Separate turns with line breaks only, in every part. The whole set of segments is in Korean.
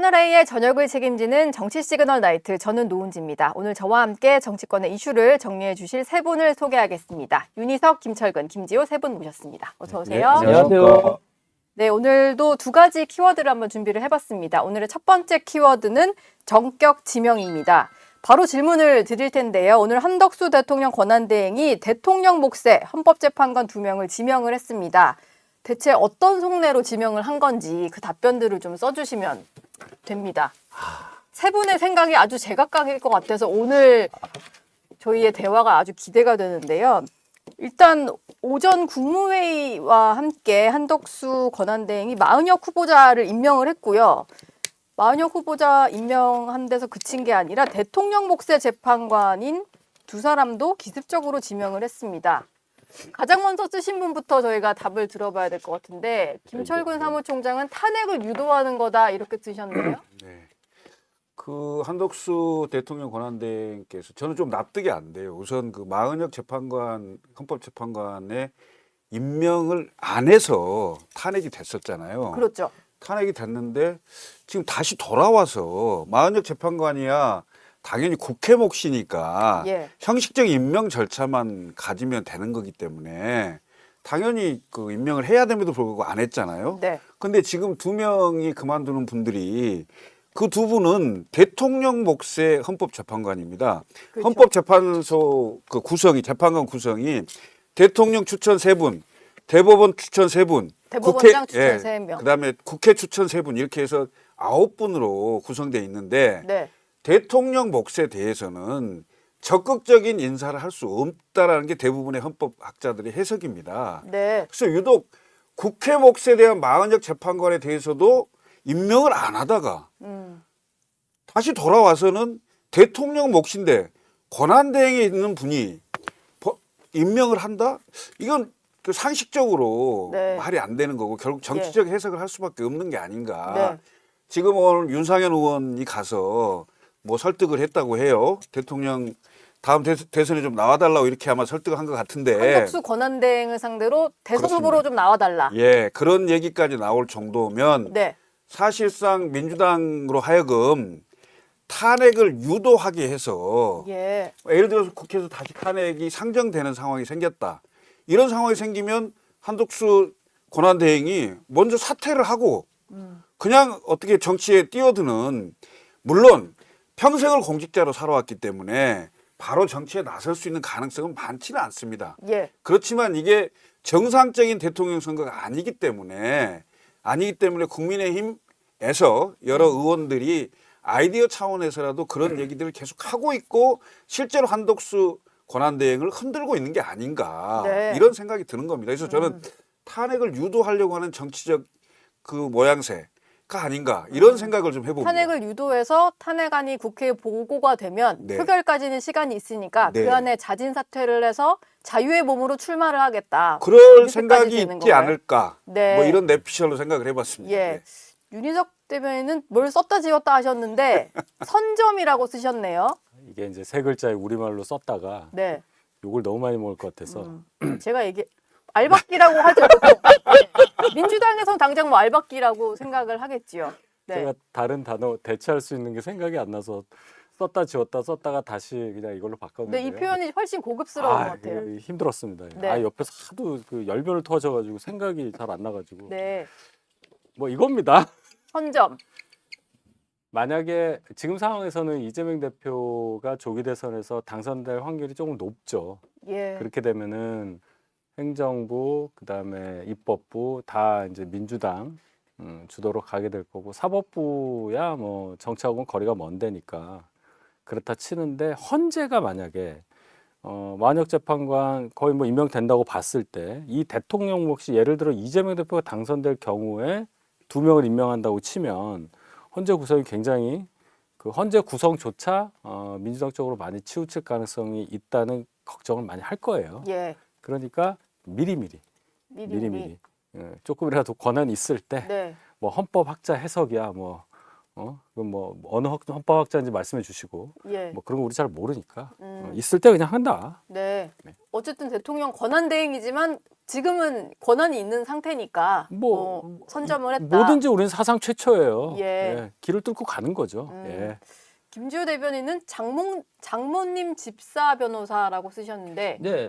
채널A의 저녁을 책임지는 정치 시그널 나이트, 저는 노은지입니다. 오늘 저와 함께 정치권의 이슈를 정리해 주실 세 분을 소개하겠습니다. 윤희석, 김철근, 김지호 세 분 모셨습니다. 어서 오세요.
네, 안녕하세요.
네, 오늘도 두 가지 키워드를 한번 준비를 해봤습니다. 오늘의 첫 번째 키워드는 정격 지명입니다. 바로 질문을 드릴 텐데요. 오늘 한덕수 대통령 권한대행이 대통령 몫의 헌법재판관 2명을 지명을 했습니다. 대체 어떤 속내로 지명을 한 건지 그 답변들을 좀 써주시면 됩니다. 세 분의 생각이 아주 제각각일 것 같아서 오늘 저희의 대화가 아주 기대가 되는데요. 일단 오전 국무회의와 함께 한덕수 권한대행이 마은혁 후보자를 임명을 했고요. 마은혁 후보자 임명한 데서 그친 게 아니라 대통령 몫의 재판관인 두 사람도 기습적으로 지명을 했습니다. 가장 먼저 쓰신 분부터 저희가 답을 들어봐야 될 것 같은데 김철근 사무총장은 탄핵을 유도하는 거다 이렇게 쓰셨네요.
네. 그 한덕수 대통령 권한대행께서 저는 좀 납득이 안 돼요. 우선 그 마은혁 재판관, 헌법재판관의 임명을 안 해서 탄핵이 됐었잖아요.
그렇죠.
탄핵이 됐는데 지금 다시 돌아와서 마은혁 재판관이야 당연히 국회 몫이니까
예.
형식적 임명 절차만 가지면 되는 거기 때문에 당연히 그 임명을 해야 됨에도 불구하고 안 했잖아요.
네.
근데 지금 두 명이 그만두는 분들이 그 두 분은 대통령 몫의 헌법재판관입니다.
그렇죠.
헌법재판소 그 구성이 재판관 구성이 대통령 추천 3분, 대법원 추천 3분,
대법원장 추천 3명.
그다음에 국회 추천 3분 이렇게 해서 9분으로 구성돼 있는데
네.
대통령 몫에 대해서는 적극적인 인사를 할 수 없다라는 게 대부분의 헌법학자들의 해석입니다.
네.
그래서 유독 국회 몫에 대한 마은혁 재판관에 대해서도 임명을 안 하다가 다시 돌아와서는 대통령 몫인데 권한대행에 있는 분이 임명을 한다? 이건 그 상식적으로
네.
말이 안 되는 거고 결국 정치적 해석을 할 수밖에 없는 게 아닌가.
네.
지금 오늘 윤상현 의원이 가서 뭐 설득을 했다고 해요. 대통령 다음 대선에 좀 나와달라고 이렇게 아마 설득을 한 것 같은데.
한덕수 권한대행을 상대로 대선
그렇습니다.
후보로 좀 나와달라.
예, 그런 얘기까지 나올 정도면
네.
사실상 민주당으로 하여금 탄핵을 유도하게 해서
예.
예를 들어서 국회에서 다시 탄핵이 상정되는 상황이 생겼다. 이런 상황이 생기면 한덕수 권한대행이 먼저 사퇴를 하고 그냥 어떻게 정치에 뛰어드는, 물론 평생을 공직자로 살아왔기 때문에 바로 정치에 나설 수 있는 가능성은 많지는 않습니다.
예.
그렇지만 이게 정상적인 대통령 선거가 아니기 때문에 국민의힘에서 여러 의원들이 아이디어 차원에서라도 그런 얘기들을 계속 하고 있고 실제로 한덕수 권한대행을 흔들고 있는 게 아닌가.
네.
이런 생각이 드는 겁니다. 그래서 저는 탄핵을 유도하려고 하는 정치적 그 모양새가 아닌가 이런 생각을 좀 해봅니다.
탄핵을 유도해서 탄핵안이 국회에 보고가 되면
네.
표결까지는 시간이 있으니까
네.
그 안에 자진 사퇴를 해서 자유의 몸으로 출마를 하겠다.
그럴
이렇게까지
생각이
되는
있지
건가요?
않을까.
네.
뭐 이런 내피셜로 생각을 해봤습니다.
예.
네.
윤희석 대변인은 뭘 썼다 지웠다 하셨는데 선점이라고 쓰셨네요.
이게 이제 세 글자의 우리말로 썼다가
네.
욕을 너무 많이 먹을 것 같아서
제가 알박기라고 하죠. 보통. 민주당에서는 당장 뭐 알박기라고 생각을 하겠지요. 네.
제가 다른 단어 대체할 수 있는 게 생각이 안 나서 썼다 지웠다 썼다가 다시 그냥 이걸로 바꿨는데요.
근데 이 표현이 훨씬 고급스러운 것 같아요.
이게 힘들었습니다.
네.
옆에서 하도 그 열변을 터져가지고 생각이 잘 안 나가지고
네.
뭐 이겁니다.
선점.
만약에 지금 상황에서는 이재명 대표가 조기 대선에서 당선될 확률이 조금 높죠.
예.
그렇게 되면은 행정부, 그다음에 입법부 다 이제 민주당 주도로 가게 될 거고 사법부야 뭐 정치하고는 거리가 먼 데니까 그렇다 치는데 헌재가 만약에 마은혁 재판관 거의 뭐 임명된다고 봤을 때 이 대통령 몫이 예를 들어 이재명 대표가 당선될 경우에 2명을 임명한다고 치면 헌재 구성이 굉장히 그 헌재 구성조차 민주당 쪽으로 많이 치우칠 가능성이 있다는 걱정을 많이 할 거예요.
예.
그러니까 미리미리 조금이라도 권한이 있을 때
네.
뭐 헌법학자 해석이야 뭐 어느 헌법학자인지 말씀해 주시고
예.
뭐 그런 거 우리 잘 모르니까 있을 때 그냥 한다.
네.
네.
어쨌든 대통령 권한대행이지만 지금은 권한이 있는 상태니까
뭐,
선점을 했다.
뭐든지 우리는 사상 최초예요.
예.
길을 뚫고 가는 거죠. 예.
김주호 대변인은 장모님 집사 변호사라고 쓰셨는데
네,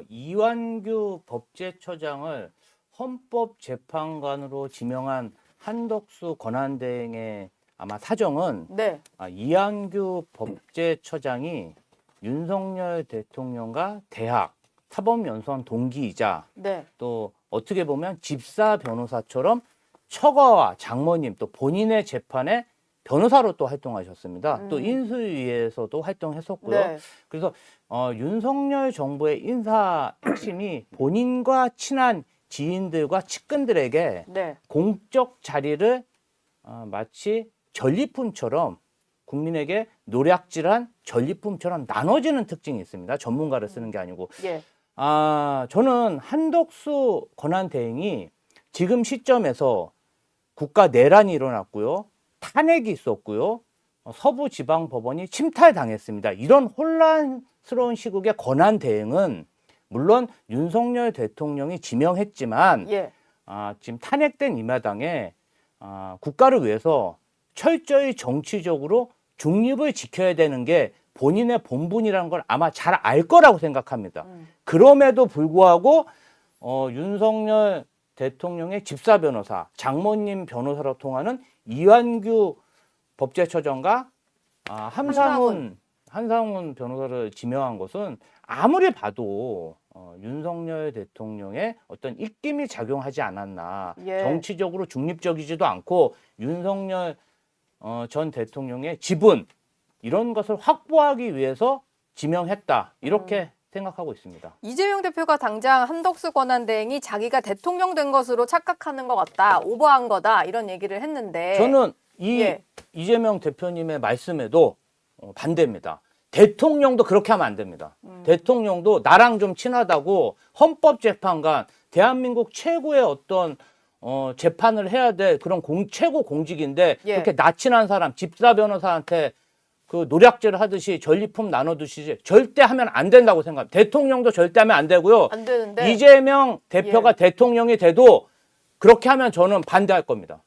이완규 법제처장을 헌법재판관으로 지명한 한덕수 권한대행의 아마 사정은
네.
이완규 법제처장이 윤석열 대통령과 대학, 사법연수원 동기이자
네.
또 어떻게 보면 집사 변호사처럼 처가와 장모님 또 본인의 재판에 변호사로 또 활동하셨습니다. 또 인수위에서도 활동했었고요.
네.
그래서 윤석열 정부의 인사 핵심이 본인과 친한 지인들과 측근들에게
네.
공적 자리를 마치 전리품처럼 국민에게 노략질한 전리품처럼 나눠지는 특징이 있습니다. 전문가를 쓰는 게 아니고.
예.
저는 한덕수 권한대행이 지금 시점에서 국가 내란이 일어났고요. 탄핵이 있었고요. 서부지방법원이 침탈당했습니다. 이런 혼란스러운 시국의 권한대행은 물론 윤석열 대통령이 지명했지만
예.
지금 탄핵된 이 마당에 국가를 위해서 철저히 정치적으로 중립을 지켜야 되는 게 본인의 본분이라는 걸 아마 잘 알 거라고 생각합니다. 그럼에도 불구하고 윤석열 대통령의 집사 변호사, 장모님 변호사로 통하는 이완규 법제처장과 한상훈 변호사를 지명한 것은 아무리 봐도 윤석열 대통령의 어떤 입김이 작용하지 않았나.
예.
정치적으로 중립적이지도 않고 윤석열 전 대통령의 지분 이런 것을 확보하기 위해서 지명했다. 이렇게 생각하고 있습니다.
이재명 대표가 당장 한덕수 권한대행이 자기가 대통령 된 것으로 착각하는 것 같다. 오버한 거다. 이런 얘기를 했는데
저는
예.
이재명 대표님의 말씀에도 반대입니다. 대통령도 그렇게 하면 안 됩니다. 대통령도 나랑 좀 친하다고 헌법재판관, 대한민국 최고의 어떤 재판을 해야 될 그런 최고 공직인데
예.
그렇게 나 친한 사람, 집사 변호사한테 그 노략질 하듯이 전리품 나눠두시지 절대 하면 안 된다고 생각합니다. 대통령도 절대 하면 안 되고요.
안 되는데
이재명 대표가
예.
대통령이 돼도 그렇게 하면 저는 반대할 겁니다.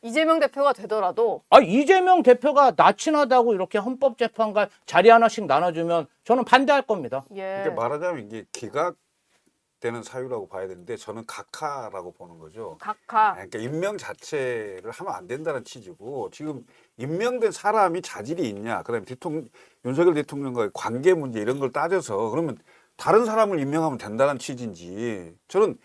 이재명 대표가 되더라도
이재명 대표가 나 친하다고 이렇게 헌법재판관 자리 하나씩 나눠주면 저는 반대할 겁니다.
예.
그러니까 말하자면 이게 기각되는 사유라고 봐야 되는데 저는 각하라고 보는 거죠.
각하.
그러니까 임명 자체를 하면 안 된다는 취지고 지금 임명된 사람이 자질이 있냐, 그다음에 윤석열 대통령과의 관계 문제 이런 걸 따져서 그러면 다른 사람을 임명하면 된다는 취지인지 저는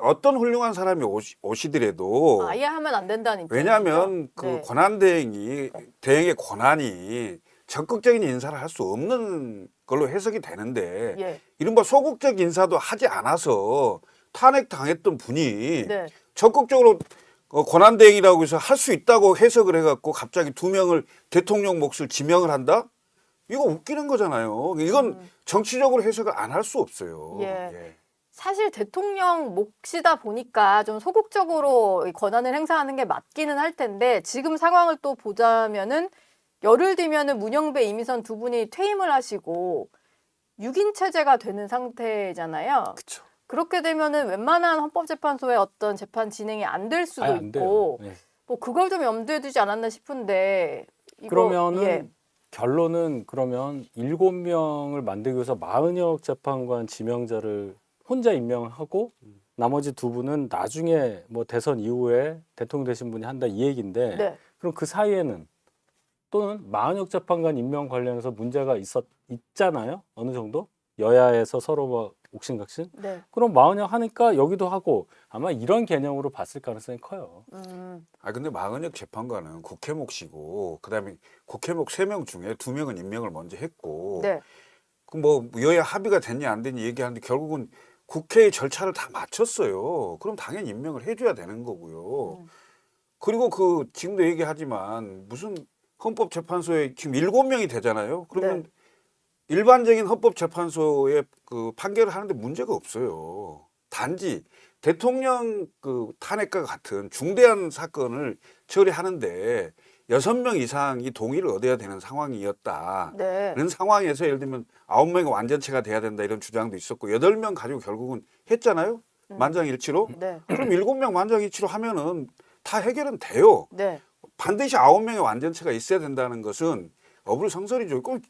어떤 훌륭한 사람이 오시더라도
아예 하면 안 된다는 입장이죠.
왜냐하면 그
네.
대행의 권한이 적극적인 인사를 할 수 없는 걸로 해석이 되는데
예.
이른바 소극적 인사도 하지 않아서 탄핵당했던 분이
네.
적극적으로 권한대행이라고 해서 할 수 있다고 해석을 해갖고 갑자기 2명을 대통령 몫을 지명을 한다? 이거 웃기는 거잖아요. 이건 정치적으로 해석을 안 할 수 없어요.
예. 사실 대통령 몫이다 보니까 좀 소극적으로 권한을 행사하는 게 맞기는 할 텐데 지금 상황을 또 보자면은 열흘 뒤면은 문영배, 이미선 두 분이 퇴임을 하시고 6인 체제가 되는 상태잖아요.
그렇죠.
그렇게 되면은 웬만한 헌법재판소의 어떤 재판 진행이 안 될 수도
안
있고
돼요. 예.
뭐 그걸 좀 염두에 두지 않았나 싶은데 이거,
그러면은
예.
결론은 그러면 7명을 만들기 위해서 마은혁 재판관 지명자를 혼자 임명하고 나머지 두 분은 나중에 뭐 대선 이후에 대통령 되신 분이 한다 이 얘기인데
네.
그럼 그 사이에는 또는 마은혁 재판관 임명 관련해서 문제가 있잖아요. 어느 정도 여야에서 서로 뭐 옥신각신.
네.
그럼 마은혁 하니까 여기도 하고 아마 이런 개념으로 봤을 가능성이 커요.
근데 마은혁 재판관은 국회 몫이고 그다음에 국회 몫 3명 중에 2명은 임명을 먼저 했고
네.
그 뭐 여야 합의가 됐냐 안 됐냐 얘기하는데 결국은 국회의 절차를 다 마쳤어요. 그럼 당연히 임명을 해줘야 되는 거고요. 그리고 지금도 얘기하지만 무슨 헌법재판소에 지금 7명이 되잖아요. 그러면
네.
일반적인 헌법재판소의 그 판결을 하는데 문제가 없어요. 단지 대통령 그 탄핵과 같은 중대한 사건을 처리하는데 6명 이상이 동의를 얻어야 되는 상황이었다.
네.
그런 상황에서 예를 들면 9명이 완전체가 돼야 된다 이런 주장도 있었고 8명 가지고 결국은 했잖아요. 만장일치로.
네.
그럼 7명 만장일치로 하면은 다 해결은 돼요.
네.
반드시 9명의 완전체가 있어야 된다는 것은 어불성설이죠. 꼭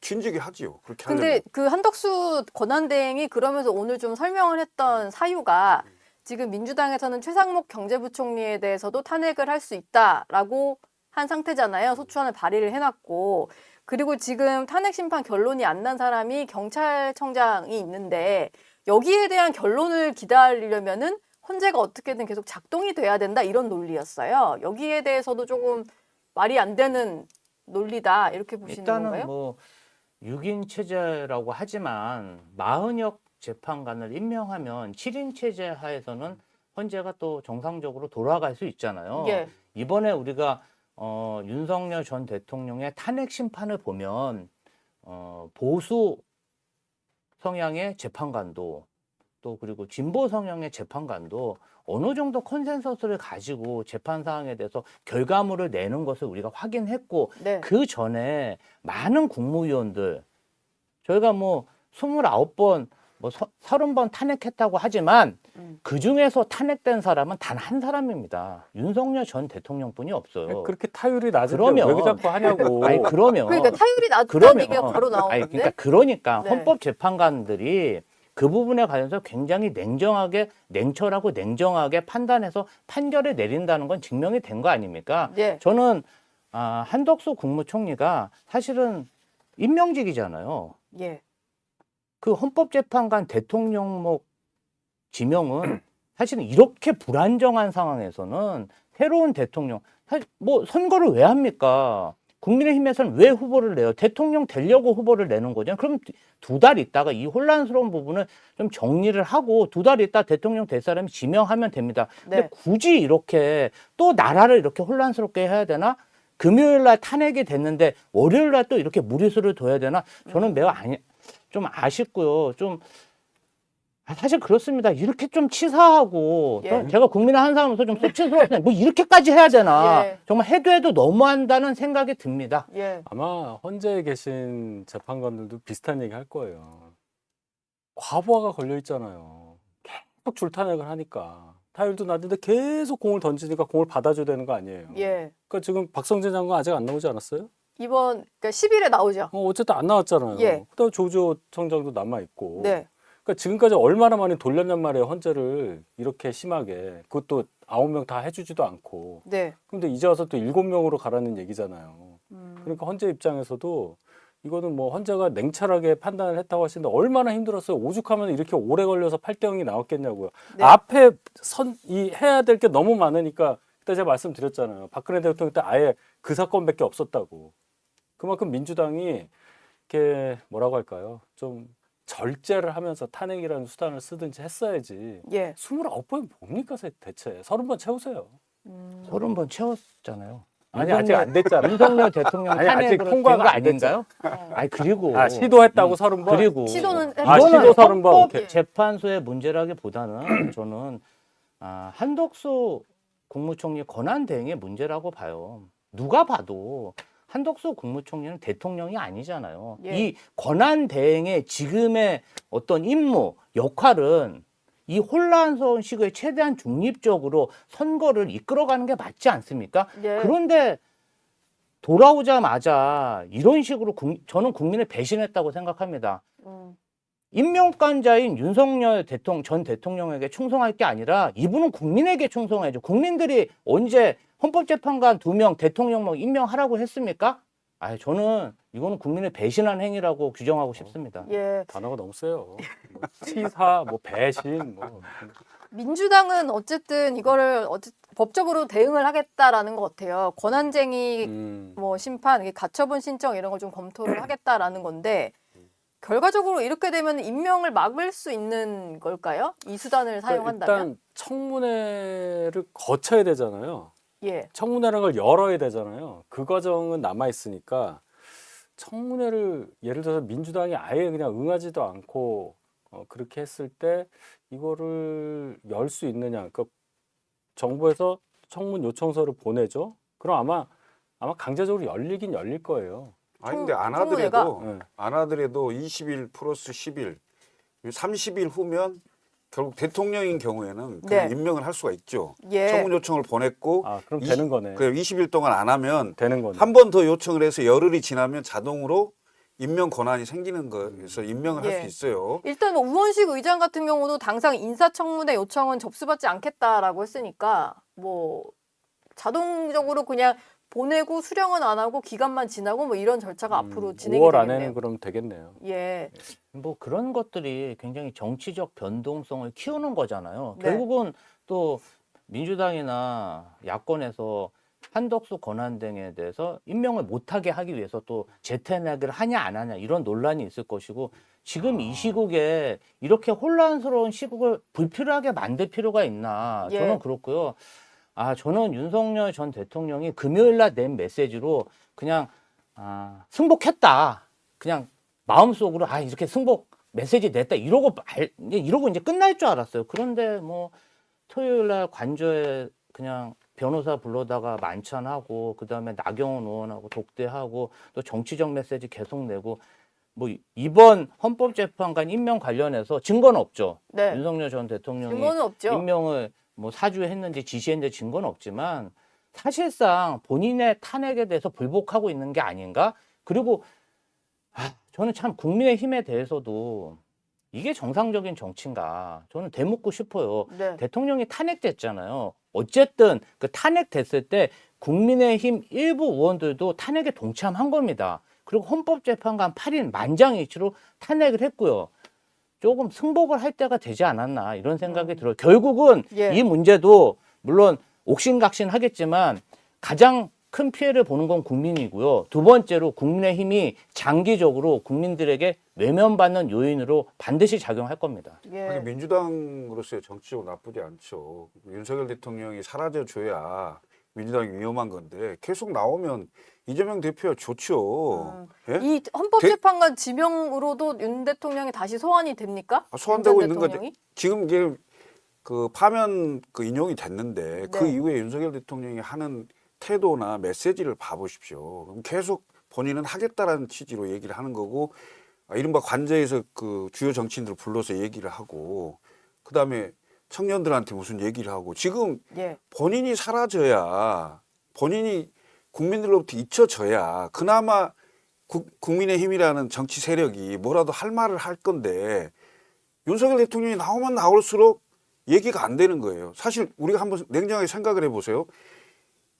진지하게 하지요. 그렇게
근데
하려면.
그 한덕수 권한대행이 그러면서 오늘 좀 설명을 했던 사유가 지금 민주당에서는 최상목 경제부총리에 대해서도 탄핵을 할 수 있다라고 한 상태잖아요. 소추안을 발의를 해놨고. 그리고 지금 탄핵 심판 결론이 안 난 사람이 경찰청장이 있는데 여기에 대한 결론을 기다리려면은 헌재가 어떻게든 계속 작동이 돼야 된다 이런 논리였어요. 여기에 대해서도 조금 말이 안 되는 논리다 이렇게 보시는
일단은
건가요?
뭐 6인 체제라고 하지만 마흔역 재판관을 임명하면 7인 체제 하에서는 헌재가 또 정상적으로 돌아갈 수 있잖아요.
예.
이번에 우리가 윤석열 전 대통령의 탄핵 심판을 보면 보수 성향의 재판관도 또 그리고 진보 성향의 재판관도 어느 정도 컨센서스를 가지고 재판 사항에 대해서 결과물을 내는 것을 우리가 확인했고
네.
그 전에 많은 국무위원들 저희가 뭐 29번 뭐 30번 탄핵했다고 하지만 그 중에서 탄핵된 사람은 단 한 사람입니다. 윤석열 전 대통령뿐이 없어요.
그렇게 타율이 낮은데
그러면-
왜 자꾸 하냐고.
아니 그러면
그러니까 타율이 낮다는
그러면-
얘기가 바로 나오는데.
아니 그러니까
네.
헌법 재판관들이 그 부분에 관해서 굉장히 냉정하게 냉철하고 냉정하게 판단해서 판결을 내린다는 건 증명이 된 거 아닙니까?
네.
저는 한덕수 국무총리가 사실은 임명직이잖아요.
예.
그 헌법재판관 대통령목 지명은 사실은 이렇게 불안정한 상황에서는 새로운 대통령 사실 뭐 선거를 왜 합니까? 국민의힘에서는 왜 후보를 내요? 대통령 되려고 후보를 내는 거잖아요. 그럼 2달 있다가 이 혼란스러운 부분을 좀 정리를 하고 2달 있다 대통령 될 사람이 지명하면 됩니다. 근데
네.
굳이 이렇게 또 나라를 이렇게 혼란스럽게 해야 되나? 금요일 날 탄핵이 됐는데 월요일 날 또 이렇게 무리수를 둬야 되나? 저는 매우 좀 아쉽고요. 좀 사실 그렇습니다. 이렇게 좀 치사하고
예.
제가 국민의 한 사람으로서 좀 쑥스러웠어요. 뭐 이렇게까지 해야 되나?
예.
정말 해도 너무한다는 생각이 듭니다.
예.
아마 헌재에 계신 재판관들도 비슷한 얘기 할 거예요. 과부하가 걸려 있잖아요. 계속 줄탄핵을 하니까 타율도 낮은데 계속 공을 던지니까 공을 받아줘야 되는 거 아니에요.
예.
그러니까 지금 박성재 장관 아직 안 나오지 않았어요?
이번 그러니까 10일에 나오죠.
어쨌든 안 나왔잖아요.
예.
그다음 조조 청장도 남아 있고.
네.
그러니까 지금까지 얼마나 많이 돌렸냔 말이에요. 헌재를 이렇게 심하게. 그것도 9명 다 해주지도 않고.
네.
근데 이제 와서 또 7명으로 가라는 얘기잖아요. 그러니까 헌재 입장에서도 이거는 뭐 헌재가 냉철하게 판단을 했다고 하시는데 얼마나 힘들었어요. 오죽하면 이렇게 오래 걸려서 8대 0이 나왔겠냐고요.
네.
앞에 해야 될 게 너무 많으니까 그때 제가 말씀드렸잖아요. 박근혜 대통령 때 아예 그 사건밖에 없었다고. 그만큼 민주당이 이렇게 뭐라고 할까요? 좀 절제를 하면서 탄핵이라는 수단을 쓰든지 했어야지.
예.
29번 뭡니까 대체? 30번 채우세요.
30번 채웠잖아요.
아니 아직 안 됐잖아.
윤석열 대통령
아니, 아직
탄핵으로
통과가
된거
안 됐죠.
아닌가요? 아니 그리고
시도했다고 30번?
그리고
시도는
아,
이거는
시도 30번.
헌법
오케이.
재판소의 문제라기보다는 저는 한덕수 국무총리 권한 대행의 문제라고 봐요. 누가 봐도 한덕수 국무총리는 대통령이 아니잖아요.
예.
이 권한 대행의 지금의 어떤 임무, 역할은 이 혼란스러운 시기에 최대한 중립적으로 선거를 이끌어가는 게 맞지 않습니까?
예.
그런데 돌아오자마자 이런 식으로 저는 국민을 배신했다고 생각합니다. 임명권자인 윤석열 전 대통령에게 충성할 게 아니라 이분은 국민에게 충성해야죠. 국민들이 언제 헌법재판관 2명 대통령 뭐 임명하라고 했습니까? 저는 이거는 국민을 배신한 행위라고 규정하고 싶습니다.
예.
단어가 너무 세요. 뭐 치사, 뭐 배신, 뭐.
민주당은 어쨌든 이거를 법적으로 대응을 하겠다라는 것 같아요. 권한쟁의 뭐 심판, 이게 가처분 신청 이런 걸 좀 검토를 하겠다라는 건데 결과적으로 이렇게 되면 임명을 막을 수 있는 걸까요? 이 수단을 사용한다면?
일단 청문회를 거쳐야 되잖아요.
예.
청문회라는 걸 열어야 되잖아요. 그 과정은 남아 있으니까 청문회를 예를 들어서 민주당이 아예 그냥 응하지도 않고 그렇게 했을 때 이거를 열 수 있느냐? 그러니까 정부에서 청문 요청서를 보내죠. 그럼 아마 아마 강제적으로 열리긴 열릴 거예요.
아니 근데 안
청문회가?
하더라도
네.
안 하더라도 20일 플러스 10일, 30일 후면 결국 대통령인 경우에는 그냥
네.
임명을 할 수가 있죠.
예.
청문 요청을 보냈고
아, 그럼 되는 거네.
그래 20일 동안 안 하면
되는 거네.
한 번 더 요청을 해서 열흘이 지나면 자동으로 임명 권한이 생기는 거에서 임명을 할
예.
수 있어요.
일단 뭐 우원식 의장 같은 경우도 당장 인사청문회 요청은 접수받지 않겠다라고 했으니까 뭐 자동적으로 그냥 보내고 수령은 안 하고 기간만 지나고 뭐 이런 절차가 앞으로 진행이
5월
되겠네요.
안에는 그럼 되겠네요.
예.
뭐 그런 것들이 굉장히 정치적 변동성을 키우는 거잖아요.
네.
결국은 또 민주당이나 야권에서 한덕수 권한대행에 대해서 임명을 못하게 하기 위해서 또 재탄핵을 하냐 안 하냐 이런 논란이 있을 것이고 지금 이 시국에 이렇게 혼란스러운 시국을 불필요하게 만들 필요가 있나
예.
저는 그렇고요. 저는 윤석열 전 대통령이 금요일 날 낸 메시지로 그냥 승복했다. 그냥 마음속으로 이렇게 승복 메시지 냈다 이러고 이제 끝날 줄 알았어요. 그런데 뭐 토요일 날 관저에 그냥 변호사 불러다가 만찬하고 그다음에 나경원 의원하고 독대하고 또 정치적 메시지 계속 내고 뭐 이번 헌법재판관 임명 관련해서 증거는 없죠.
네.
윤석열 전 대통령이
증거는 없죠.
임명을 뭐 사주했는지 지시했는지 증거는 없지만 사실상 본인의 탄핵에 대해서 불복하고 있는 게 아닌가? 그리고 저는 참 국민의힘에 대해서도 이게 정상적인 정치인가? 저는 되묻고 싶어요.
네.
대통령이 탄핵됐잖아요. 어쨌든 그 탄핵됐을 때 국민의힘 일부 의원들도 탄핵에 동참한 겁니다. 그리고 헌법재판관 8인 만장일치로 탄핵을 했고요. 조금 승복을 할 때가 되지 않았나 이런 생각이 들어요. 결국은
예.
이 문제도 물론 옥신각신 하겠지만 가장 큰 피해를 보는 건 국민이고요. 두 번째로 국민의힘이 장기적으로 국민들에게 외면받는 요인으로 반드시 작용할 겁니다.
아니,
예.
민주당으로서의 정치적으로 나쁘지 않죠. 윤석열 대통령이 사라져줘야 민주당이 위험한 건데 계속 나오면 이재명 대표가 좋죠. 예?
이 헌법재판관 지명으로도 윤 대통령이 다시 소환이 됩니까?
소환되고
윤
있는
전
건데
대통령이?
지금 이게 그 파면 그 인용이 됐는데 그
네.
이후에 윤석열 대통령이 하는 태도나 메시지를 봐보십시오. 그럼 계속 본인은 하겠다라는 취지로 얘기를 하는 거고 이른바 관저에서 그 주요 정치인들을 불러서 얘기를 하고 그다음에 청년들한테 무슨 얘기를 하고 지금
예.
본인이 사라져야 본인이 국민들로부터 잊혀져야 그나마 국민의힘이라는 정치 세력이 뭐라도 할 말을 할 건데 윤석열 대통령이 나오면 나올수록 얘기가 안 되는 거예요. 사실 우리가 한번 냉정하게 생각을 해보세요.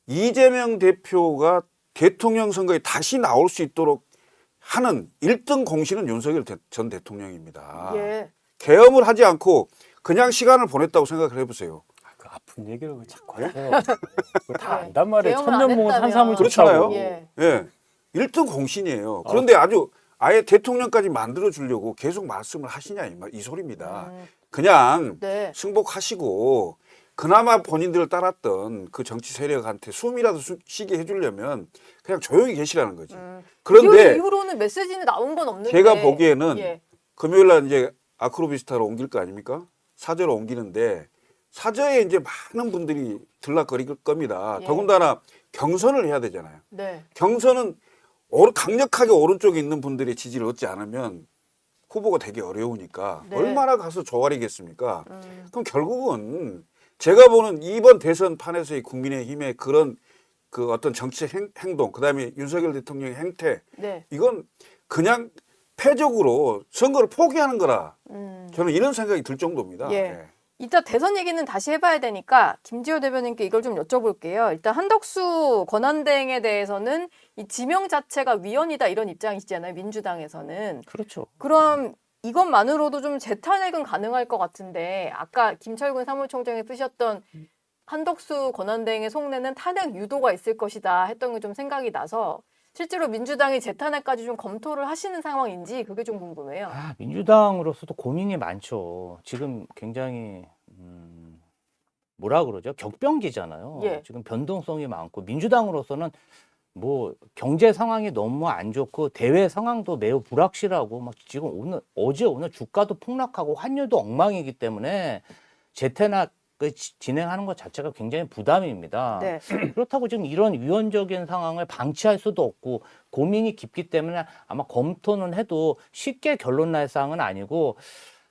이재명 대표가 대통령 선거에 다시 나올 수 있도록 하는 1등 공신은 윤석열 전 대통령입니다.
예.
계엄을 하지 않고 그냥 시간을 보냈다고 생각을 해보세요.
그 아픈 얘기를 왜 자꾸 하세요? 그거 다 안단 말이에요.
계엄을 안
천년몽은
했다면.
산삼을
그렇잖아요.
좋다고.
예.
예. 1등 공신이에요. 그런데 아예 대통령까지 만들어 주려고 계속 말씀을 하시냐 이 소리입니다. 그냥
네.
승복하시고 그나마 본인들을 따랐던 그 정치 세력한테 숨이라도 쉬게 해주려면 그냥 조용히 계시라는 거지. 그런데
이후로는 메시지는 나온 건 없는데
제가 보기에는
예.
금요일 날 이제 아크로비스타로 옮길 거 아닙니까? 사저로 옮기는데 사저에 이제 많은 분들이 들락거릴 겁니다.
예.
더군다나 경선을 해야 되잖아요.
네.
경선은 강력하게 오른쪽에 있는 분들의 지지를 얻지 않으면 후보가 되기 어려우니까
네.
얼마나 가서 조아리겠습니까? 그럼 결국은 제가 보는 이번 대선 판에서의 국민의힘의 그런 그 어떤 정치적 행동, 그다음에 윤석열 대통령의 행태,
네.
이건 그냥 패적으로 선거를 포기하는 거라. 저는 이런 생각이 들 정도입니다.
예.
예.
이따 대선 얘기는 다시 해봐야 되니까 김지호 대변인께 이걸 좀 여쭤볼게요. 일단 한덕수 권한대행에 대해서는 이 지명 자체가 위헌이다 이런 입장이시잖아요. 민주당에서는.
그렇죠.
그럼 이것만으로도 좀 재탄핵은 가능할 것 같은데 아까 김철근 사무총장이 쓰셨던 한덕수 권한대행의 속내는 탄핵 유도가 있을 것이다 했던 게 좀 생각이 나서 실제로 민주당이 재탄핵까지 좀 검토를 하시는 상황인지 그게 좀 궁금해요.
민주당으로서도 고민이 많죠. 지금 굉장히 뭐라 그러죠? 격변기잖아요.
예.
지금 변동성이 많고 민주당으로서는 뭐 경제 상황이 너무 안 좋고 대외 상황도 매우 불확실하고 막 지금 어제 오늘 주가도 폭락하고 환율도 엉망이기 때문에 재탄핵 진행하는 것 자체가 굉장히 부담입니다.
네.
그렇다고 지금 이런 위헌적인 상황을 방치할 수도 없고 고민이 깊기 때문에 아마 검토는 해도 쉽게 결론 날 사항은 아니고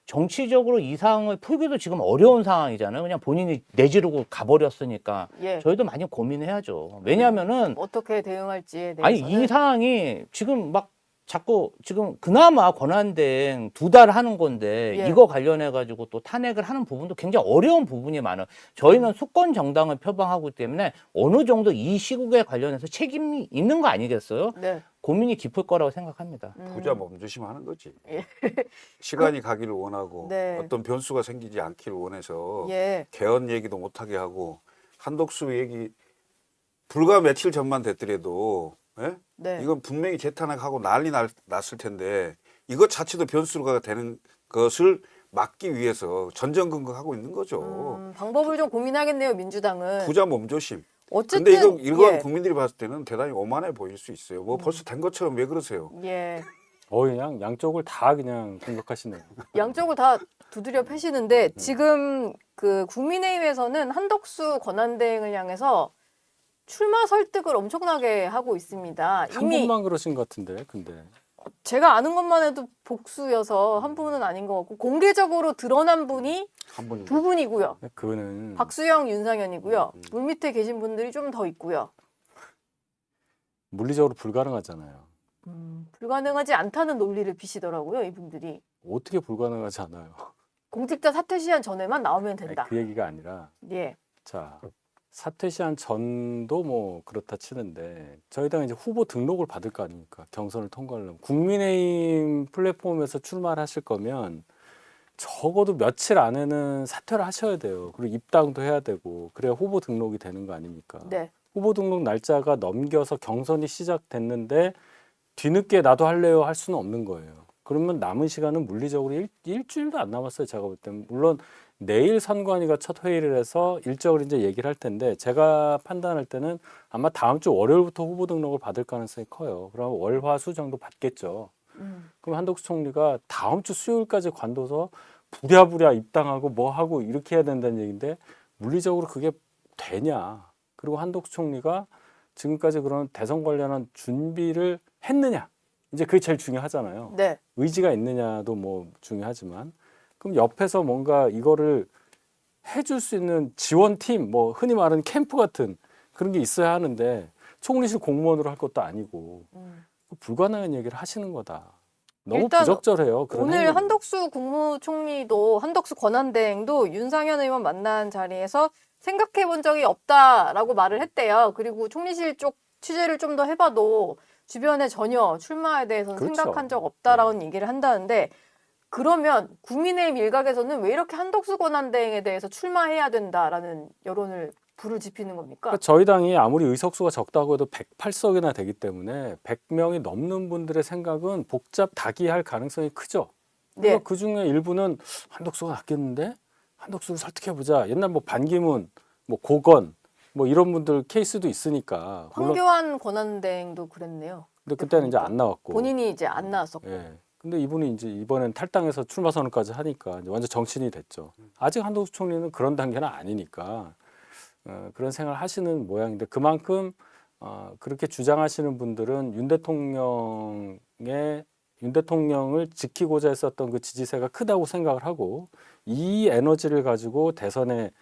정치적으로 이 상황을 풀기도 지금 어려운 상황이잖아요. 그냥 본인이 내지르고 가버렸으니까
예.
저희도 많이 고민해야죠. 왜냐하면은
어떻게 대응할지에
아니
대해서는
이 상황이 지금 막 자꾸 지금 그나마 권한대행 2달 하는 건데
예.
이거 관련해 가지고 또 탄핵을 하는 부분도 굉장히 어려운 부분이 많아요. 저희는 수권 정당을 표방하고 있기 때문에 어느 정도 이 시국에 관련해서 책임이 있는 거 아니겠어요?
네.
고민이 깊을 거라고 생각합니다.
부자 몸조심 하는 거지.
예.
시간이 가기를 원하고
네.
어떤 변수가 생기지 않기를 원해서
예.
개헌 얘기도 못하게 하고 한독수 얘기 불과 며칠 전만 됐더라도 예?
네.
이건 분명히 재탄핵하고 난리 났을 텐데 이것 자체도 변수가 되는 것을 막기 위해서 전전긍긍하고 있는 거죠.
방법을 좀 고민하겠네요, 민주당은.
부자 몸조심.
어쨌든
근데 이건
예.
국민들이 봤을 때는 대단히 오만해 보일 수 있어요. 뭐 벌써 된 것처럼 왜 그러세요?
예.
그냥 양쪽을 다 그냥 공격하시네요.
양쪽을 다 두드려 패시는데 지금 그 국민의힘에서는 한덕수 권한대행을 향해서 출마 설득을 엄청나게 하고 있습니다.
한
이미
분만 그러신 것 같은데, 근데.
제가 아는 것만 해도 복수여서 한 분은 아닌 것 같고 공개적으로 드러난 분이
한 분이
두 분이고요.
그거는
박수영, 윤상현이고요. 물밑에 계신 분들이 좀 더 있고요.
물리적으로 불가능하잖아요.
불가능하지 않다는 논리를 피시더라고요, 이분들이.
어떻게 불가능하지 않아요?
공직자 사퇴 시한 전에만 나오면
아니,
된다.
그 얘기가 아니라
예.
자, 사퇴 시한 전도 뭐 그렇다 치는데 저희 당은 이제 후보 등록을 받을 거 아닙니까? 경선을 통과하려면 국민의힘 플랫폼에서 출마를 하실 거면 적어도 며칠 안에는 사퇴를 하셔야 돼요. 그리고 입당도 해야 되고 그래야 후보 등록이 되는 거 아닙니까?
네.
후보 등록 날짜가 넘겨서 경선이 시작됐는데 뒤늦게 나도 할래요 할 수는 없는 거예요. 그러면 남은 시간은 물리적으로 일주일도 안 남았어요. 제가 볼 때는. 물론 내일 선관위가 첫 회의를 해서 일정을 이제 얘기를 할 텐데 제가 판단할 때는 아마 다음 주 월요일부터 후보 등록을 받을 가능성이 커요. 그럼 월, 화, 수 정도 받겠죠. 그럼 한덕수 총리가 다음 주 수요일까지 관둬서 부랴부랴 입당하고 뭐 하고 이렇게 해야 된다는 얘기인데 물리적으로 그게 되냐. 그리고 한덕수 총리가 지금까지 그런 대선 관련한 준비를 했느냐. 이제 그게 제일 중요하잖아요.
네.
의지가 있느냐도 뭐 중요하지만 그럼 옆에서 뭔가 이거를 해줄 수 있는 지원팀, 뭐 흔히 말하는 캠프 같은 그런 게 있어야 하는데 총리실 공무원으로 할 것도 아니고 불가능한 얘기를 하시는 거다. 너무
일단
부적절해요. 그런
오늘
행위는.
한덕수 국무총리도 한덕수 권한대행도 윤상현 의원 만난 자리에서 생각해 본 적이 없다라고 말을 했대요. 그리고 총리실 쪽 취재를 좀 더 해봐도 주변에 전혀 출마에 대해서는
그렇죠.
생각한 적 없다라는 얘기를 한다는데 그러면 국민의힘 일각에서는 왜 이렇게 한덕수 권한대행에 대해서 출마해야 된다라는 여론을 불을 지피는 겁니까?
그러니까 저희 당이 아무리 의석수가 적다고 해도 108석이나 되기 때문에 100명이 넘는 분들의 생각은 복잡 다기할 가능성이 크죠. 그래서
네.
그중에 일부는 한덕수가 낫겠는데 한덕수를 설득해보자. 옛날 뭐 반기문, 뭐 고건 뭐 이런 분들 케이스도 있으니까. 물론
황교안 권한대행도 그랬네요.
근데 그때는 이제 안 나왔고.
본인이 이제 안 나왔었고.
예. 근데 이분이 이제 이번엔 탈당해서 출마 선언까지 하니까 이제 완전 정치인이 됐죠. 아직 한덕수 총리는 그런 단계는 아니니까 그런 생각을 하시는 모양인데 그만큼 그렇게 주장하시는 분들은 윤 대통령을 지키고자 했었던 그 지지세가 크다고 생각을 하고 이 에너지를 가지고 대선에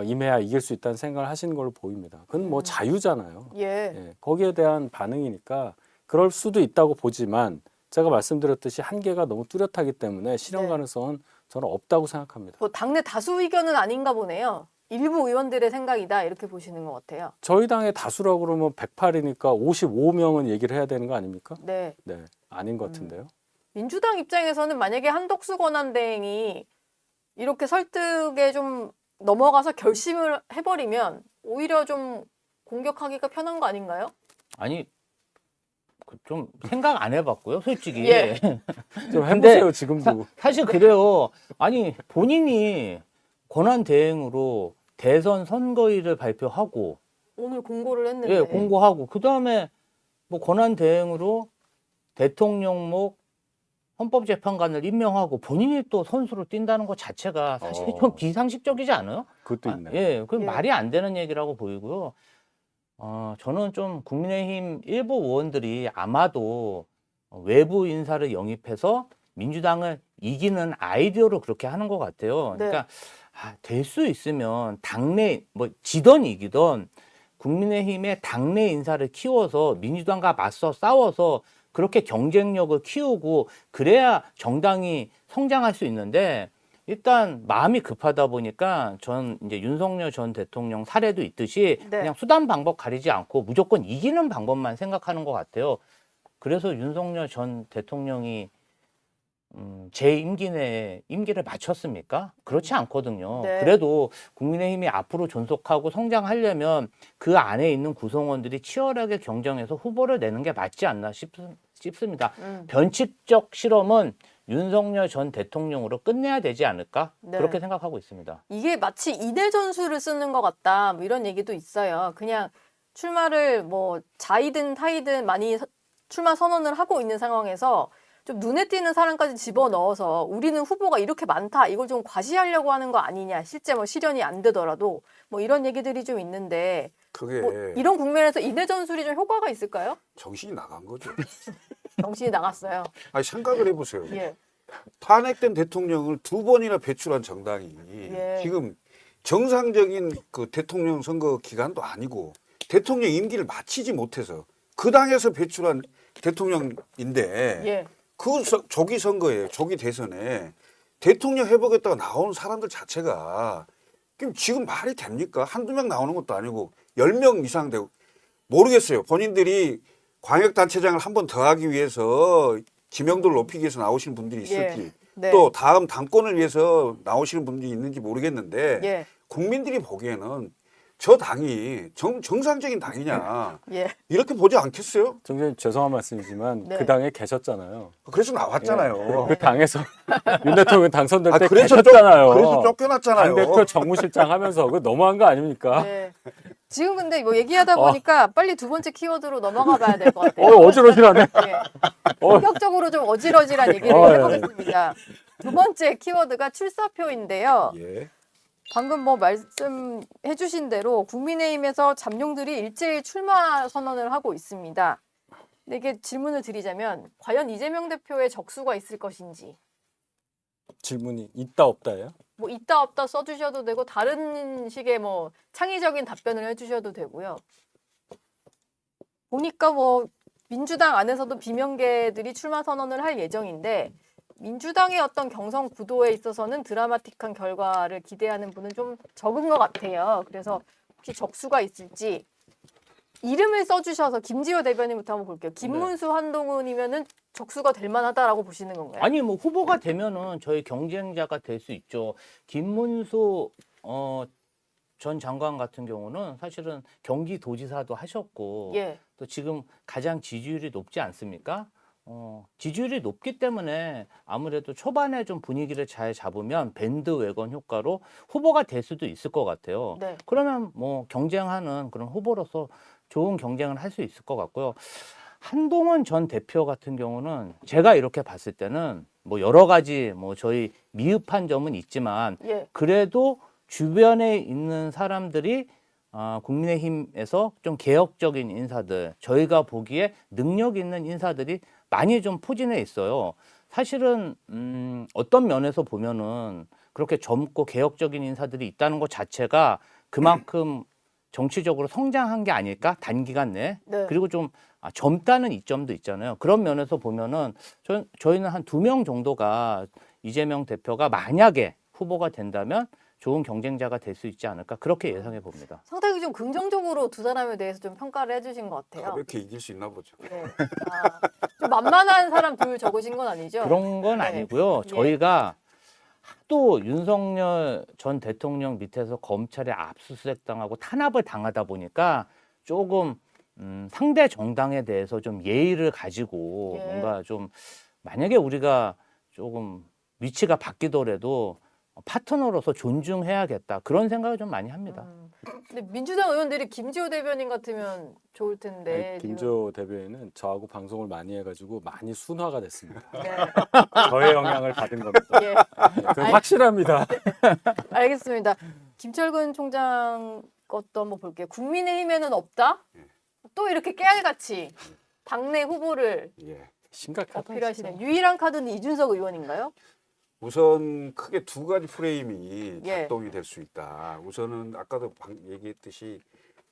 임해야 이길 수 있다는 생각을 하시는 걸로 보입니다. 그건 뭐 자유잖아요.
예.
예, 거기에 대한 반응이니까 그럴 수도 있다고 보지만 제가 말씀드렸듯이 한계가 너무 뚜렷하기 때문에 실현
네.
가능성은 저는 없다고 생각합니다.
뭐 당내 다수 의견은 아닌가 보네요. 일부 의원들의 생각이다 이렇게 보시는 것 같아요.
저희 당의 다수라고 그러면 108이니까 55명은 얘기를 해야 되는 거 아닙니까?
네.
네, 아닌 것 같은데요.
민주당 입장에서는 만약에 한덕수 권한대행이 이렇게 설득에 좀 넘어가서 결심을 해버리면 오히려 좀 공격하기가 편한 거 아닌가요?
아니 좀 생각 안 해봤고요, 솔직히.
예.
좀
근데
해보세요 지금도.
사실 그래요. 아니 본인이 권한 대행으로 대선 선거일을 발표하고
오늘 공고를 했는데.
예, 공고하고 그 다음에 뭐 권한 대행으로 대통령목 헌법재판관을 임명하고 본인이 또 선수로 뛴다는 것 자체가 사실
어.
좀 비상식적이지 않아요?
그것도 있네.
예, 그
예.
말이 안 되는 얘기라고 보이고요. 저는 좀 국민의힘 일부 의원들이 아마도 외부 인사를 영입해서 민주당을 이기는 아이디어로 그렇게 하는 것 같아요.
네.
그러니까 될 수 있으면 당내 뭐 지던 이기던 국민의힘의 당내 인사를 키워서 민주당과 맞서 싸워서 그렇게 경쟁력을 키우고 그래야 정당이 성장할 수 있는데 일단 마음이 급하다 보니까 전 이제 윤석열 전 대통령 사례도 있듯이
네.
그냥 수단 방법 가리지 않고 무조건 이기는 방법만 생각하는 것 같아요. 그래서 윤석열 전 대통령이 제 임기 내에 임기를 마쳤습니까? 그렇지 않거든요.
네.
그래도 국민의힘이 앞으로 존속하고 성장하려면 그 안에 있는 구성원들이 치열하게 경쟁해서 후보를 내는 게 맞지 않나 싶습니다. 변칙적 실험은 윤석열 전 대통령으로 끝내야 되지 않을까?
네.
그렇게 생각하고 있습니다.
이게 마치 이내 전술을 쓰는 것 같다. 뭐 이런 얘기도 있어요. 그냥 출마를 뭐 자이든 타이든 많이 출마 선언을 하고 있는 상황에서 좀 눈에 띄는 사람까지 집어넣어서 우리는 후보가 이렇게 많다. 이걸 좀 과시하려고 하는 거 아니냐. 실제 뭐 실현이 안 되더라도 뭐 이런 얘기들이 좀 있는데
그게
뭐 이런 국면에서 이내 전술이 좀 효과가 있을까요?
정신이 나간 거죠.
정신이 나갔어요.
아니 생각을 해보세요.
예.
탄핵된 대통령을 2번이나 배출한 정당이
예.
지금 정상적인 그 대통령 선거 기간도 아니고 대통령 임기를 마치지 못해서 그 당에서 배출한 대통령인데
예.
그 조기 선거에 조기 대선에 대통령 해보겠다고 나오는 사람들 자체가 지금 말이 됩니까? 한두 명 나오는 것도 아니고 10명 이상 되고 모르겠어요. 본인들이 광역단체장을 한 번 더 하기 위해서 지명도를 높이기 위해서 나오시는 분들이 있을지
예. 네.
또 다음 당권을 위해서 나오시는 분들이 있는지 모르겠는데
예.
국민들이 보기에는 저 당이 정상적인 당이냐
예.
이렇게 보지 않겠어요?
정말 죄송한 말씀이지만
네.
그 당에 계셨잖아요.
그래서 나왔잖아요.
그 당에서 윤 대통령 당선될 때
그래서
계셨잖아요.
그래서 쫓겨났잖아요.
당대표 정무실장 하면서 그 너무한 거 아닙니까?
네. 지금 근데 뭐 얘기하다 보니까 빨리 두 번째 키워드로 넘어가 봐야 될 것 같아요.
어지러지하네.
예. 본격적으로 좀 어지러지란 얘기를
예.
해보겠습니다. 두 번째 키워드가 출사표인데요.
예.
방금 뭐 말씀해 주신 대로 국민의힘에서 잠룡들이 일제히 출마 선언을 하고 있습니다. 근데 이게 질문을 드리자면 과연 이재명 대표의 적수가 있을 것인지
질문이 있다 없다예요?
뭐 있다 없다 써주셔도 되고 다른 식의 뭐 창의적인 답변을 해주셔도 되고요. 보니까 뭐 민주당 안에서도 비명계들이 출마 선언을 할 예정인데 민주당의 어떤 경선 구도에 있어서는 드라마틱한 결과를 기대하는 분은 좀 적은 것 같아요. 그래서 혹시 적수가 있을지 이름을 써주셔서 김지호 대변인부터 한번 볼게요. 김문수, 한동훈이면은 적수가 될 만하다라고 보시는 건가요?
아니 뭐 후보가 되면은 저희 경쟁자가 될 수 있죠. 김문수 전 장관 같은 경우는 사실은 경기도지사도 하셨고
예.
또 지금 가장 지지율이 높지 않습니까? 지지율이 높기 때문에 아무래도 초반에 좀 분위기를 잘 잡으면 밴드웨건 효과로 후보가 될 수도 있을 것 같아요.
네.
그러면 뭐 경쟁하는 그런 후보로서 좋은 경쟁을 할 수 있을 것 같고요. 한동훈 전 대표 같은 경우는 제가 이렇게 봤을 때는 뭐 여러 가지 뭐 저희 미흡한 점은 있지만
예.
그래도 주변에 있는 사람들이 국민의힘에서 좀 개혁적인 인사들, 저희가 보기에 능력 있는 인사들이 많이 좀 포진해 있어요. 사실은 어떤 면에서 보면은 그렇게 젊고 개혁적인 인사들이 있다는 것 자체가 그만큼 정치적으로 성장한 게 아닐까 단기간 내에.
네.
그리고 좀 젊다는 이점도 있잖아요. 그런 면에서 보면은 저희는 한 2명 정도가 이재명 대표가 만약에 후보가 된다면 좋은 경쟁자가 될 수 있지 않을까 그렇게 예상해 봅니다.
상당히 좀 긍정적으로 두 사람에 대해서 좀 평가를 해주신 것 같아요.
가볍게 이길 수 있나 보죠.
네. 좀 만만한 사람 둘 적으신 건 아니죠?
그런 건
네.
아니고요.
예.
저희가 또 윤석열 전 대통령 밑에서 검찰에 압수수색 당하고 탄압을 당하다 보니까 조금 상대 정당에 대해서 좀 예의를 가지고
예.
뭔가 좀 만약에 우리가 조금 위치가 바뀌더라도 파트너로서 존중해야겠다 그런 생각을 좀 많이 합니다.
근데 민주당 의원들이 김지호 대변인 같으면 좋을 텐데.
김조 대변인은 저하고 방송을 많이 해가지고 많이 순화가 됐습니다.
지금. 네.
저의 영향을 받은 겁니다.
예.
그건
아니,
확실합니다.
알겠습니다. 김철근 총장 것도 한번 볼게요. 국민의힘에는 없다? 또 이렇게 깨알같이 당내 후보를
예.
심각하다.
어필하시는 유일한 카드는 이준석 의원인가요?
우선 크게 두 가지 프레임이
예.
작동이 될 수 있다. 우선은 아까도 얘기했듯이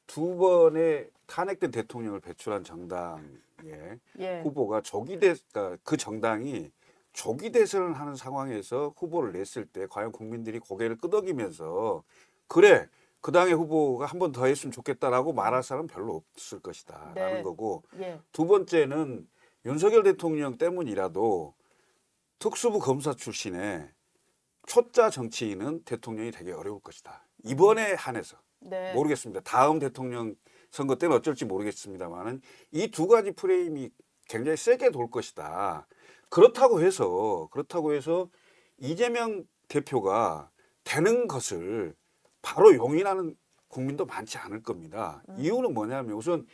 두 번의 탄핵된 대통령을 배출한 정당의
예.
후보가 그러니까 그 정당이 조기 대선을 하는 상황에서 후보를 냈을 때 과연 국민들이 고개를 끄덕이면서 그래 그 당의 후보가 한 번 더 했으면 좋겠다라고 말할 사람은 별로 없을 것이다
네.
라는 거고
예.
두 번째는 윤석열 대통령 때문이라도 특수부 검사 출신의 초짜 정치인은 대통령이 되게 어려울 것이다. 이번에 한해서
네.
모르겠습니다. 다음 대통령 선거 때는 어쩔지 모르겠습니다만은 이 두 가지 프레임이 굉장히 세게 돌 것이다. 그렇다고 해서 이재명 대표가 되는 것을 바로 용인하는 국민도 많지 않을 겁니다. 이유는 뭐냐면 우선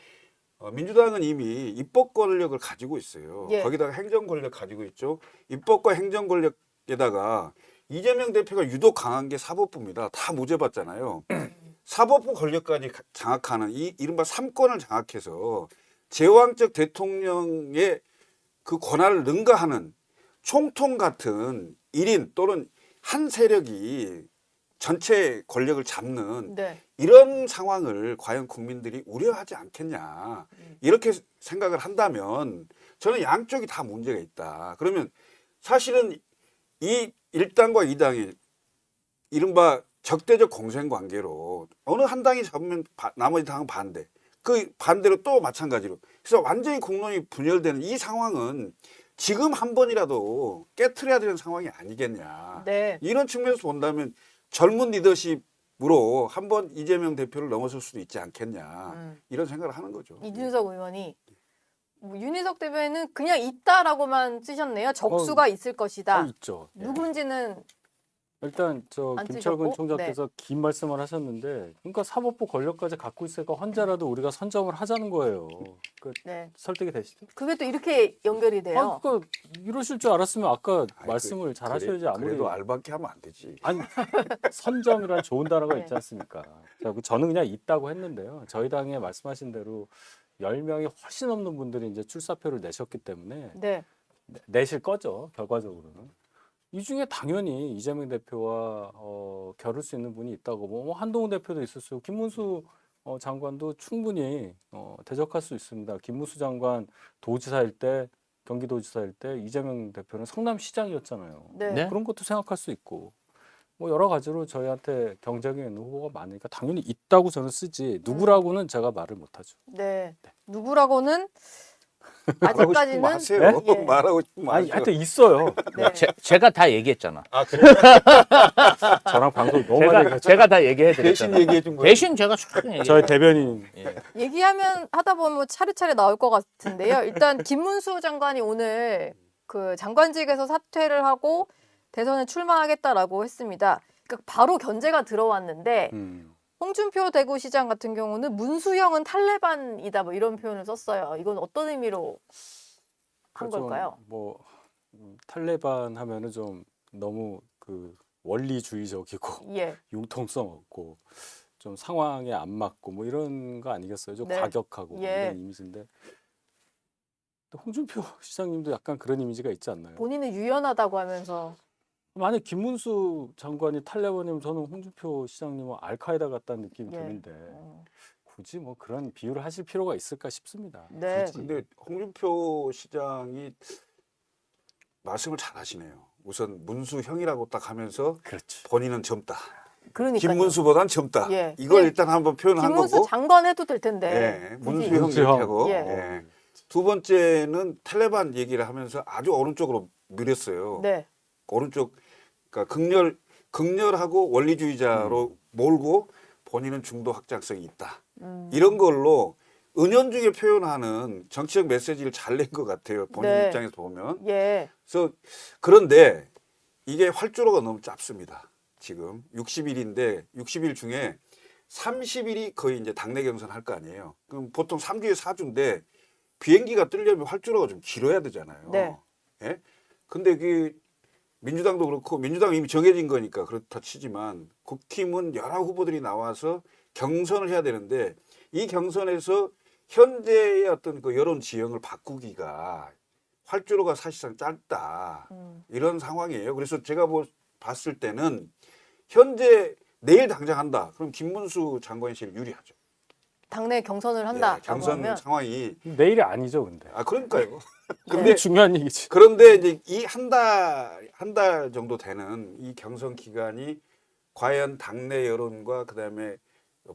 민주당은 이미 입법 권력을 가지고 있어요.
예.
거기다가 행정 권력 가지고 있죠. 입법과 행정 권력에다가 이재명 대표가 유독 강한 게 사법부입니다. 다 무죄 받잖아요. 사법부 권력까지 장악하는 이른바 삼권을 장악해서 제왕적 대통령의 그 권한을 능가하는 총통 같은 1인 또는 한 세력이 전체 권력을 잡는
네.
이런 상황을 과연 국민들이 우려하지 않겠냐 이렇게 생각을 한다면 저는 양쪽이 다 문제가 있다. 그러면 사실은 이 1당과 2당이 이른바 적대적 공생 관계로 어느 한 당이 잡으면 나머지 당은 반대. 그 반대로 또 마찬가지로. 그래서 완전히 공론이 분열되는 이 상황은 지금 한 번이라도 깨트려야 되는 상황이 아니겠냐.
네.
이런 측면에서 본다면 젊은 리더십으로 한번 이재명 대표를 넘어설 수도 있지 않겠냐. 이런 생각을 하는 거죠.
이준석 의원이 뭐 윤희석 대변인은 그냥 있다라고만 쓰셨네요. 적수가 있을 것이다.
있죠. 예.
누군지는
일단 저
안
김철근
쓰셨고?
총장께서 긴 말씀을 하셨는데, 그러니까 사법부 권력까지 갖고 있으니까 혼자라도 우리가 선점을 하자는 거예요. 그
네.
설득이 되시죠?
그게 또 이렇게 연결이 돼요.
그러니까 이러실 줄 알았으면 아까
아이,
말씀을 잘 하셔야지. 아무리
그래도 알바끼 하면 안 되지.
아니 선점이란 좋은 단어가
네.
있지 않습니까? 자, 저는 그냥 있다고 했는데요. 저희 당에 말씀하신 대로 10명이 훨씬 넘는 분들이 이제 출사표를 내셨기 때문에
네.
내실 거죠. 결과적으로는. 이 중에 당연히 이재명 대표와 겨룰 수 있는 분이 있다고. 뭐 한동훈 대표도 있었어요. 김문수 장관도 충분히 대적할 수 있습니다. 김문수 장관 도지사일 때, 경기도지사일 때 이재명 대표는 성남시장이었잖아요.
네.
네.
그런 것도 생각할 수 있고, 뭐 여러 가지로 저희한테 경쟁에 있는 후보가 많으니까 당연히 있다고 저는 쓰지 누구라고는 제가 말을 못하죠.
네. 누구라고는
말하고 싶으면
아직까지는
하세요.
예.
말하고 싶으면
아니,
하세요.
하여튼 있어요.
네.
제가 다 얘기했잖아.
아, 그래?
저랑 방송 너무 많이 했죠.
제가 다 얘기해
대신
드렸잖아요.
얘기해 준 거예요.
대신 제가 쭉 얘기해.
저희 대변인.
얘기하면 하다 보면 차례차례 나올 것 같은데요. 일단 김문수 장관이 오늘 그 장관직에서 사퇴를 하고 대선에 출마하겠다라고 했습니다. 그러니까 바로 견제가 들어왔는데 홍준표 대구시장 같은 경우는 문수영은 탈레반이다 뭐 이런 표현을 썼어요. 이건 어떤 의미로 한
좀
걸까요?
뭐 탈레반 하면은 좀 너무 그 원리주의적이고
예.
융통성 없고 좀 상황에 안 맞고 뭐 이런 거 아니겠어요? 좀
네.
과격하고
예.
이런 이미지인데, 또 홍준표 시장님도 약간 그런 이미지가 있지 않나요?
본인은 유연하다고 하면서
만약 김문수 장관이 탈레반이면 저는 홍준표 시장님은 알카에다 같다는 느낌이
예.
드는데 굳이 뭐 그런 비유를 하실 필요가 있을까 싶습니다.
네.
굳이.
근데 홍준표 시장이 말씀을 잘 하시네요. 우선 문수형이라고 딱 하면서
그렇지.
본인은 젊다.
그러니까
김문수보단 젊다.
예.
이걸
네.
일단 한번 표현한
김문수
거고.
장관 해도 될 텐데.
예,
굳이.
문수형
문수형.
얘기하고.
예.
예. 두 번째는 탈레반 얘기를 하면서 아주 오른쪽으로 밀었어요.
네.
오른쪽, 그러니까 극렬하고 원리주의자로 몰고 본인은 중도 확장성이 있다. 이런 걸로 은연중에 표현하는 정치적 메시지를 잘 낸 것 같아요. 본인
네.
입장에서 보면.
예.
그래서 그런데 이게 활주로가 너무 짧습니다. 지금 60일인데 60일 중에 30일이 거의 이제 당내 경선 할 거 아니에요. 그럼 보통 3주에 4주인데 비행기가 뜨려면 활주로가 좀 길어야 되잖아요.
네.
예? 근데 그 민주당도 그렇고 민주당은 이미 정해진 거니까 그렇다 치지만 국힘은 여러 후보들이 나와서 경선을 해야 되는데 이 경선에서 현재의 어떤 그 여론 지형을 바꾸기가 활주로가 사실상 짧다. 이런 상황이에요. 그래서 제가 봤을 때는 현재 내일 당장 한다. 그럼 김문수 장관이 제일 유리하죠.
당내 경선을 한다.
예, 경선
하면
상황이
내일이 아니죠, 근데.
그러니까요.
그게
근데
중요한 얘기지.
그런데 이제 이 한 달 정도 되는 이 경선 기간이 과연 당내 여론과 그다음에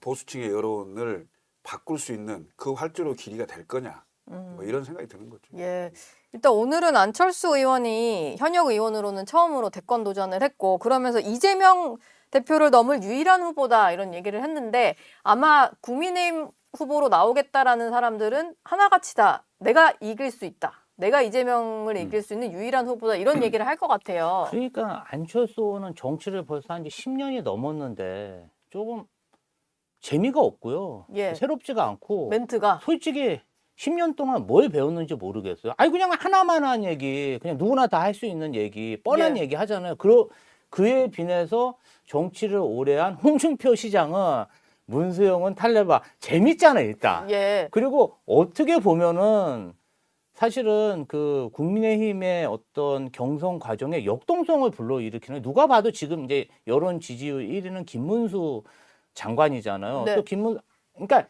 보수층의 여론을 바꿀 수 있는 그 활주로 길이가 될 거냐. 뭐 이런 생각이 드는 거죠.
예. 일단 오늘은 안철수 의원이 현역 의원으로는 처음으로 대권 도전을 했고 그러면서 이재명 대표를 넘을 유일한 후보다 이런 얘기를 했는데 아마 국민의힘 후보로 나오겠다라는 사람들은 하나같이 다 내가 이길 수 있다. 내가 이재명을 이길 수 있는 유일한 후보다 이런 얘기를 할 것 같아요.
그러니까 안철수 의원은 정치를 벌써 한 지 10년이 넘었는데 조금 재미가 없고요.
예.
새롭지가 않고
멘트가
솔직히 10년 동안 뭘 배웠는지 모르겠어요. 아니 그냥 하나만 한 얘기, 그냥 누구나 다 할 수 있는 얘기, 뻔한
예.
얘기 하잖아요. 그에 비해서 정치를 오래 한 홍준표 시장은 문수영은 탈레바 재밌잖아요, 일단.
예.
그리고 어떻게 보면은 사실은 그 국민의힘의 어떤 경선 과정에 역동성을 불러일으키는 누가 봐도 지금 이제 여론 지지율 1위는 김문수 장관이잖아요.
네.
또 그러니까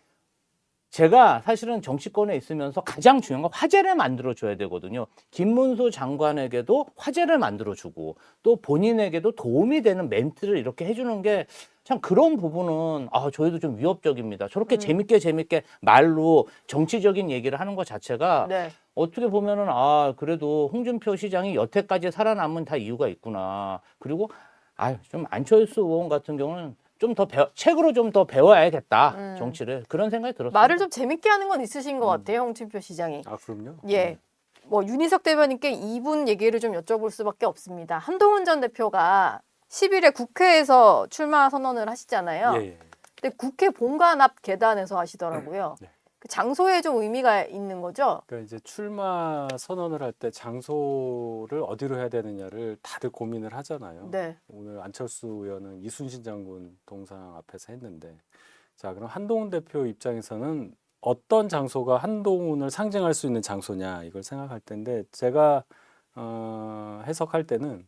제가 사실은 정치권에 있으면서 가장 중요한 건 화제를 만들어줘야 되거든요. 김문수 장관에게도 화제를 만들어주고 또 본인에게도 도움이 되는 멘트를 이렇게 해주는 게 참 그런 부분은 저희도 좀 위협적입니다. 저렇게 재밌게 말로 정치적인 얘기를 하는 것 자체가
네.
어떻게 보면은 그래도 홍준표 시장이 여태까지 살아남은 다 이유가 있구나. 그리고 좀 안철수 의원 같은 경우는 좀 더 책으로 좀 더 배워야겠다 정치를 그런 생각이 들었어요.
말을 좀 재밌게 하는 건 있으신 것 같아요, 홍준표 시장이.
그럼요.
예. 뭐 윤희석 대변인께 이분 얘기를 좀 여쭤볼 수밖에 없습니다. 한동훈 전 대표가 10일에 국회에서 출마 선언을 하시잖아요.
예, 예.
근데 국회 본관 앞 계단에서 하시더라고요.
네.
그 장소에 좀 의미가 있는 거죠?
그러니까 이제 출마 선언을 할 때 장소를 어디로 해야 되느냐를 다들 고민을 하잖아요.
네.
오늘 안철수 의원은 이순신 장군 동상 앞에서 했는데, 자, 그럼 한동훈 대표 입장에서는 어떤 장소가 한동훈을 상징할 수 있는 장소냐 이걸 생각할 텐데, 제가 해석할 때는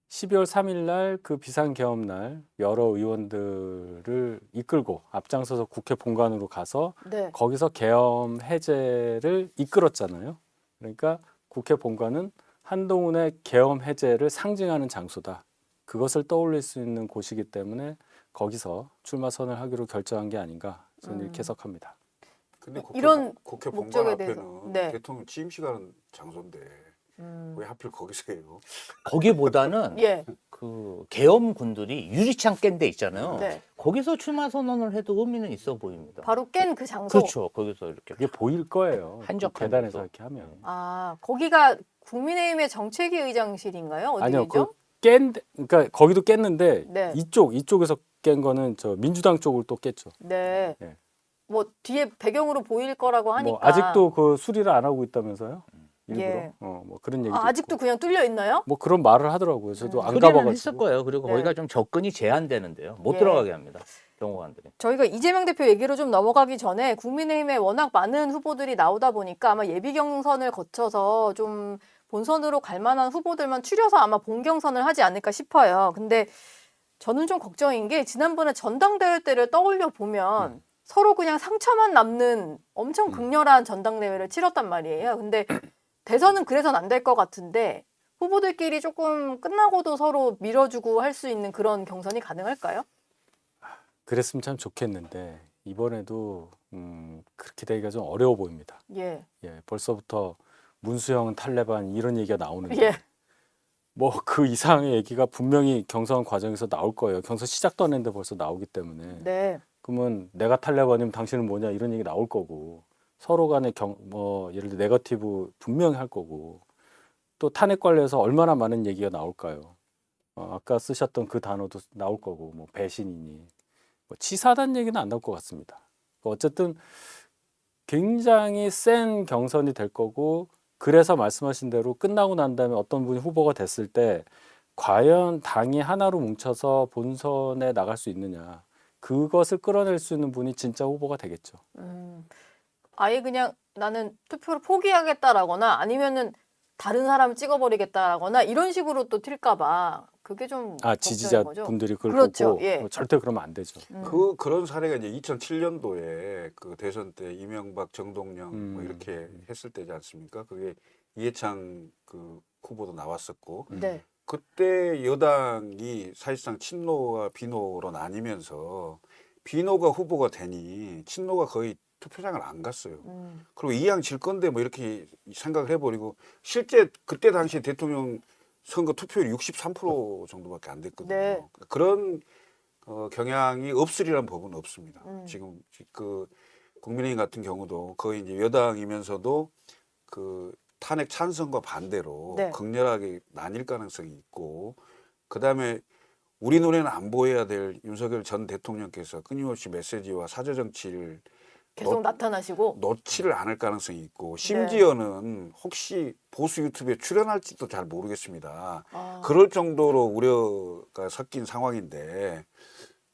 12월 3일 날 그 비상계엄 날 여러 의원들을 이끌고 앞장서서 국회 본관으로 가서
네.
거기서 계엄 해제를 이끌었잖아요. 그러니까 국회 본관은 한동훈의 계엄 해제를 상징하는 장소다. 그것을 떠올릴 수 있는 곳이기 때문에 거기서 출마 선언을 하기로 결정한 게 아닌가 저는 이렇게 해석합니다.
근데
이런
국회 본관
목적에
앞에는
대해서. 네.
대통령 취임식하는 장소인데 왜 하필 거기서 해요?
거기보다는
예.
그 계엄군들이 유리창 깬 데 있잖아요.
네.
거기서 출마 선언을 해도 의미는 있어 보입니다.
바로 깬 그 장소.
그렇죠. 거기서 이렇게
이게 보일 거예요.
한적한
그 계단에서
데서.
이렇게 하면.
거기가 국민의힘의 정책위 의장실인가요?
아니요,
어디죠?
그러니까 거기도 깼는데
네.
이쪽에서 깬 거는 저 민주당 쪽을 또 깼죠.
네.
예.
뭐 뒤에 배경으로 보일 거라고 하니까.
뭐 아직도 그 수리를 안 하고 있다면서요? 일부러?
예.
뭐 그런 얘기도
아직도
있고.
그냥 뚫려 있나요?
뭐 그런 말을 하더라고요. 저도 안
소리는
가봐가지고.
했을 거예요. 그리고
네.
거기가 좀 접근이 제한되는데요. 못
예.
들어가게 합니다. 경호관들이.
저희가 이재명 대표 얘기로 좀 넘어가기 전에 국민의힘에 워낙 많은 후보들이 나오다 보니까 아마 예비 경선을 거쳐서 좀 본선으로 갈 만한 후보들만 추려서 아마 본경선을 하지 않을까 싶어요. 근데 저는 좀 걱정인 게 지난번에 전당대회 때를 떠올려 보면 서로 그냥 상처만 남는 엄청 극렬한 전당대회를 치렀단 말이에요. 근데 대선은 그래서는 안 될 것 같은데 후보들끼리 조금 끝나고도 서로 밀어주고 할 수 있는 그런 경선이 가능할까요?
그랬으면 참 좋겠는데 이번에도 그렇게 되기가 좀 어려워 보입니다.
예.
예, 벌써부터 문수영은 탈레반 이런 얘기가 나오는데
예.
뭐 그 이상의 얘기가 분명히 경선 과정에서 나올 거예요. 경선 시작도 안 했는데 벌써 나오기 때문에.
네.
그러면 내가 탈레반이면 당신은 뭐냐 이런 얘기 나올 거고 서로 간에 뭐 예를 들어 네거티브 분명히 할 거고 또 탄핵 관련해서 얼마나 많은 얘기가 나올까요? 아까 쓰셨던 그 단어도 나올 거고 뭐 배신이니 뭐 치사하다는 얘기는 안 나올 것 같습니다. 어쨌든 굉장히 센 경선이 될 거고 그래서 말씀하신 대로 끝나고 난 다음에 어떤 분이 후보가 됐을 때 과연 당이 하나로 뭉쳐서 본선에 나갈 수 있느냐 그것을 끌어낼 수 있는 분이 진짜 후보가 되겠죠.
아예 그냥 나는 투표를 포기하겠다라거나 아니면은 다른 사람 찍어버리겠다라거나 이런 식으로 또 튈까봐 그게 좀 걱정인 거죠.
지지자분들이 그걸
그렇죠.
보고
예.
절대 그러면 안 되죠.
그런 사례가 이제 2007년도에 그 대선 때 이명박, 정동영 뭐 이렇게 했을 때지 않습니까? 그게 이해창 그 후보도 나왔었고
네.
그때 여당이 사실상 친노와 비노로 나뉘면서 비노가 후보가 되니 친노가 거의 투표장을 안 갔어요. 그리고 이왕 질 건데 뭐 이렇게 생각을 해버리고 실제 그때 당시 대통령 선거 투표율이 63% 정도밖에 안 됐거든요.
네.
그런 경향이 없으리란 법은 없습니다. 지금 그 국민의힘 같은 경우도 거의 이제 여당이면서도 그 탄핵 찬성과 반대로
네.
극렬하게 나뉠 가능성이 있고 그다음에 우리 눈에는 안 보여야 될 윤석열 전 대통령께서 끊임없이 메시지와 사저 정치를
계속 나타나시고
놓지를 않을 가능성이 있고 심지어는 혹시 보수 유튜브에 출연할지도 잘 모르겠습니다. 그럴 정도로 우려가 섞인 상황인데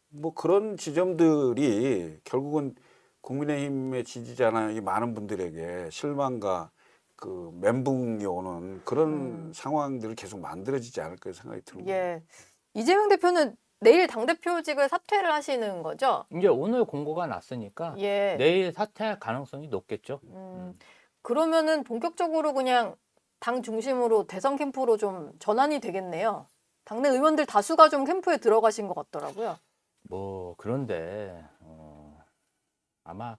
뭐 그런 지점들이 결국은 국민의힘의 지지자나 이 많은 분들에게 실망과 그 멘붕이 오는 그런 상황들을 계속 만들어지지 않을까 생각이 듭니다.
예. 이재명 대표는 내일 당대표직을 사퇴를 하시는 거죠?
이제 오늘 공고가 났으니까
예.
내일 사퇴할 가능성이 높겠죠.
그러면은 본격적으로 그냥 당 중심으로 대선 캠프로 좀 전환이 되겠네요. 당내 의원들 다수가 좀 캠프에 들어가신 것 같더라고요.
뭐 그런데 아마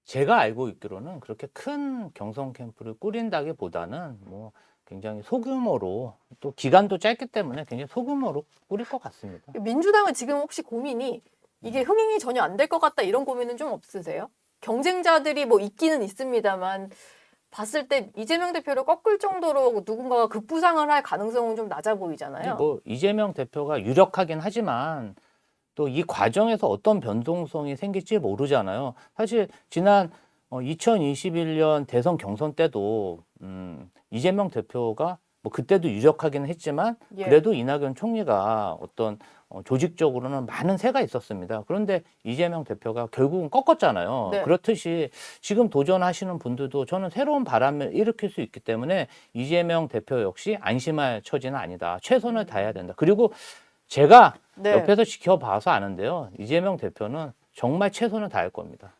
제가 알고 있기로는 그렇게 큰 경선 캠프를 꾸린다기보다는 뭐 굉장히 소규모로 또 기간도 짧기 때문에 굉장히 소규모로 꾸릴 것 같습니다.
민주당은 지금 혹시 고민이 이게 흥행이 전혀 안 될 것 같다 이런 고민은 좀 없으세요? 경쟁자들이 뭐 있기는 있습니다만 봤을 때 이재명 대표를 꺾을 정도로 누군가가 급부상을 할 가능성은 좀 낮아 보이잖아요.
뭐 이재명 대표가 유력하긴 하지만 또 이 과정에서 어떤 변동성이 생길지 모르잖아요. 사실 지난 2021년 대선 경선 때도 이재명 대표가 뭐 그때도 유력하긴 했지만
예.
그래도 이낙연 총리가 어떤 조직적으로는 많은 세가 있었습니다. 그런데 이재명 대표가 결국은 꺾었잖아요.
네.
그렇듯이 지금 도전하시는 분들도 저는 새로운 바람을 일으킬 수 있기 때문에 이재명 대표 역시 안심할 처지는 아니다. 최선을 다해야 된다. 그리고 제가
네.
옆에서 지켜봐서 아는데요. 이재명 대표는 정말 최선을 다할 겁니다.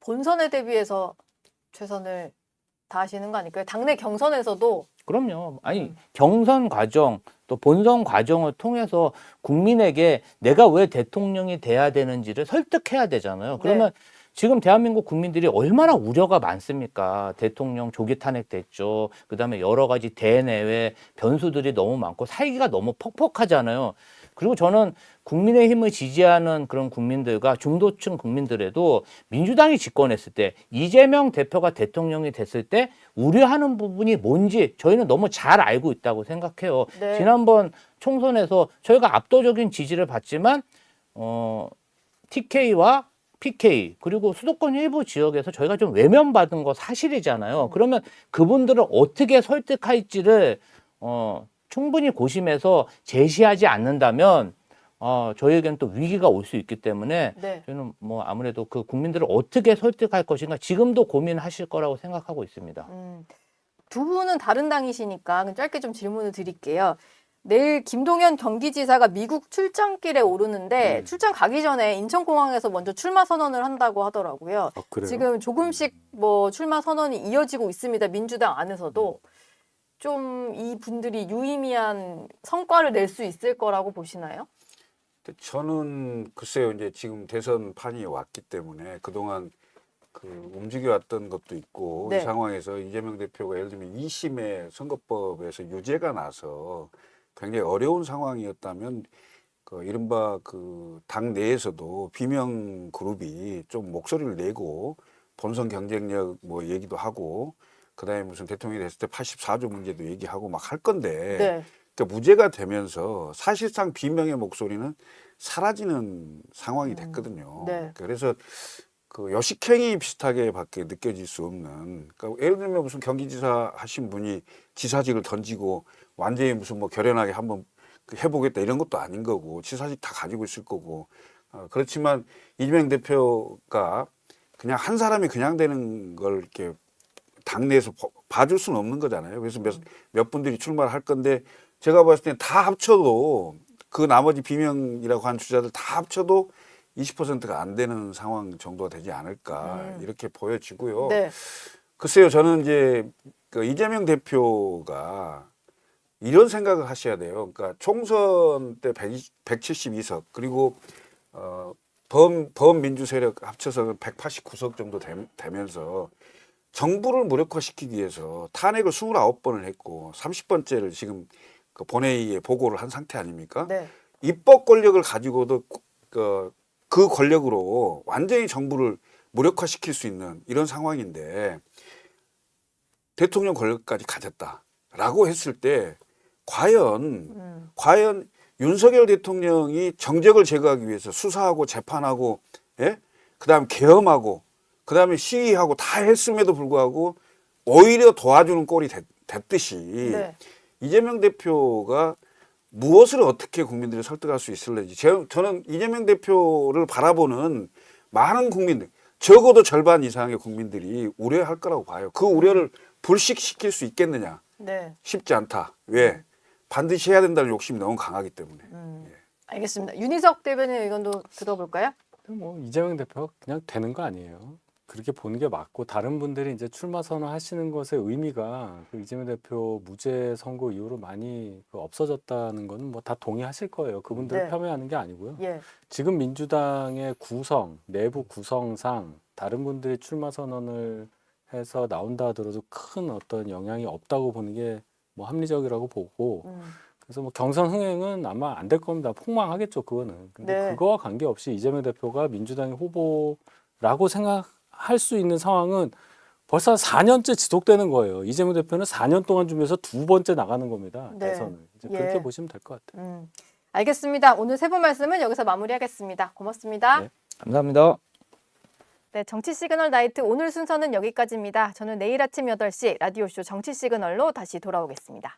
본선에 대비해서 최선을 다하시는 거 아닐까요? 당내 경선에서도
그럼요. 아니 경선 과정 또 본선 과정을 통해서 국민에게 내가 왜 대통령이 돼야 되는지를 설득해야 되잖아요. 그러면 지금 대한민국 국민들이 얼마나 우려가 많습니까? 대통령 조기 탄핵됐죠. 그다음에 여러 가지 대내외 변수들이 너무 많고 살기가 너무 퍽퍽하잖아요. 그리고 저는 국민의힘을 지지하는 그런 국민들과 중도층 국민들에도 민주당이 집권했을 때 이재명 대표가 대통령이 됐을 때 우려하는 부분이 뭔지 저희는 너무 잘 알고 있다고 생각해요.
네.
지난번 총선에서 저희가 압도적인 지지를 받지만 TK와 PK 그리고 수도권 일부 지역에서 저희가 좀 외면받은 거 사실이잖아요. 그러면 그분들을 어떻게 설득할지를 충분히 고심해서 제시하지 않는다면 저희에게는 또 위기가 올 수 있기 때문에
네.
저는 뭐 아무래도 그 국민들을 어떻게 설득할 것인가 지금도 고민하실 거라고 생각하고 있습니다.
두 분은 다른 당이시니까 짧게 좀 질문을 드릴게요. 내일 김동연 경기지사가 미국 출장길에 오르는데 출장 가기 전에 인천공항에서 먼저 출마 선언을 한다고 하더라고요.
그래요?
지금 조금씩 뭐 출마 선언이 이어지고 있습니다. 민주당 안에서도 좀 이 분들이 유의미한 성과를 낼 수 있을 거라고 보시나요?
저는 글쎄요 이제 지금 대선 판이 왔기 때문에 그동안 그 움직여왔던 것도 있고
네.
이 상황에서 이재명 대표가 예를 들면 2심의 선거법에서 유죄가 나서 굉장히 어려운 상황이었다면 그 이른바 그 당 내에서도 비명 그룹이 좀 목소리를 내고 본선 경쟁력 뭐 얘기도 하고 그다음에 무슨 대통령이 됐을 때 84조 문제도 얘기하고 막 할 건데
네.
그러니까 무죄가 되면서 사실상 비명의 목소리는 사라지는 상황이 됐거든요.
네.
그래서 그 여식행위 비슷하게밖에 느껴질 수 없는. 그러니까 예를 들면 무슨 경기지사 하신 분이 지사직을 던지고 완전히 무슨 뭐 결연하게 한번 해보겠다 이런 것도 아닌 거고 지사직 다 가지고 있을 거고. 그렇지만 이재명 대표가 그냥 한 사람이 그냥 되는 걸 이렇게 당내에서 봐줄 수는 없는 거잖아요. 그래서 몇 분들이 출마를 할 건데 제가 봤을 때는 다 합쳐도 그 나머지 비명이라고 한 주자들 다 합쳐도 20%가 안 되는 상황 정도가 되지 않을까 이렇게 보여지고요.
네.
글쎄요, 저는 이제 그 이재명 대표가 이런 생각을 하셔야 돼요. 그러니까 총선 때 172석 그리고 범민주 세력 합쳐서 189석 정도 되면서 정부를 무력화시키기 위해서 탄핵을 29번을 했고 30번째를 지금 그 본회의에 보고를 한 상태 아닙니까?
네.
입법 권력을 가지고도 그 권력으로 완전히 정부를 무력화시킬 수 있는 이런 상황인데 대통령 권력까지 가졌다라고 했을 때 과연 윤석열 대통령이 정적을 제거하기 위해서 수사하고 재판하고 예? 그다음에 계엄하고 그다음에 시위하고 다 했음에도 불구하고 오히려 도와주는 꼴이 됐듯이
네.
이재명 대표가 무엇을 어떻게 국민들을 설득할 수 있을는지 저는 이재명 대표를 바라보는 많은 국민들 적어도 절반 이상의 국민들이 우려할 거라고 봐요. 그 우려를 불식시킬 수 있겠느냐?
네.
쉽지 않다. 왜? 반드시 해야 된다는 욕심이 너무 강하기 때문에.
알겠습니다. 윤희석 대변인 의견도 들어볼까요?
뭐 이재명 대표가 그냥 되는 거 아니에요. 그렇게 보는 게 맞고 다른 분들이 이제 출마 선언하시는 것의 의미가 그 이재명 대표 무죄 선고 이후로 많이 없어졌다는 거는 뭐 다 동의하실 거예요. 그분들을
네.
폄훼하는 게 아니고요.
예.
지금 민주당의 구성, 내부 구성상 다른 분들이 출마 선언을 해서 나온다 하더라도 큰 어떤 영향이 없다고 보는 게 뭐 합리적이라고 보고 그래서 뭐 경선 흥행은 아마 안 될 겁니다. 폭망하겠죠, 그거는. 근데
네.
그거와 관계없이 이재명 대표가 민주당의 후보라고 생각할 수 있는 상황은 벌써 4년째 지속되는 거예요. 이재명 대표는 4년 동안 준비해서 2번째 나가는 겁니다.
네.
대선을. 이제
예.
그렇게 보시면 될 것 같아요.
알겠습니다. 오늘 세 분 말씀은 여기서 마무리하겠습니다. 고맙습니다.
네.
감사합니다.
네, 정치 시그널 나이트 오늘 순서는 여기까지입니다. 저는 내일 아침 8시 라디오쇼 정치 시그널로 다시 돌아오겠습니다.